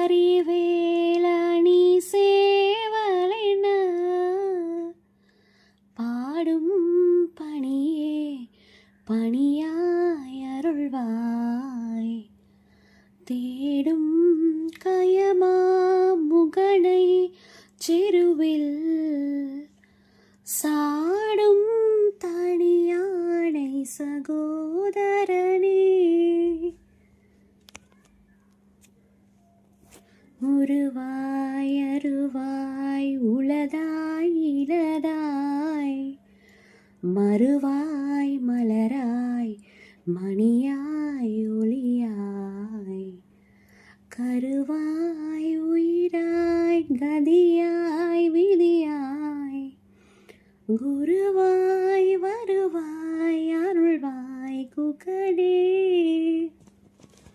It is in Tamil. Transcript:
பரிவேலணி சேவலென பாடும் பணியே பணியாய் அருள்வாய். தேடும் கயமா முகனை செருவில் சாடும் தனியானை சகோதரனே. உருவாய் அருவாய் உளதாய் இலதாய் மறுவாய் மலராய் மணியாய் ஒளியாய் கருவாய் உயிராய் கதியாய் விதியாய் குரு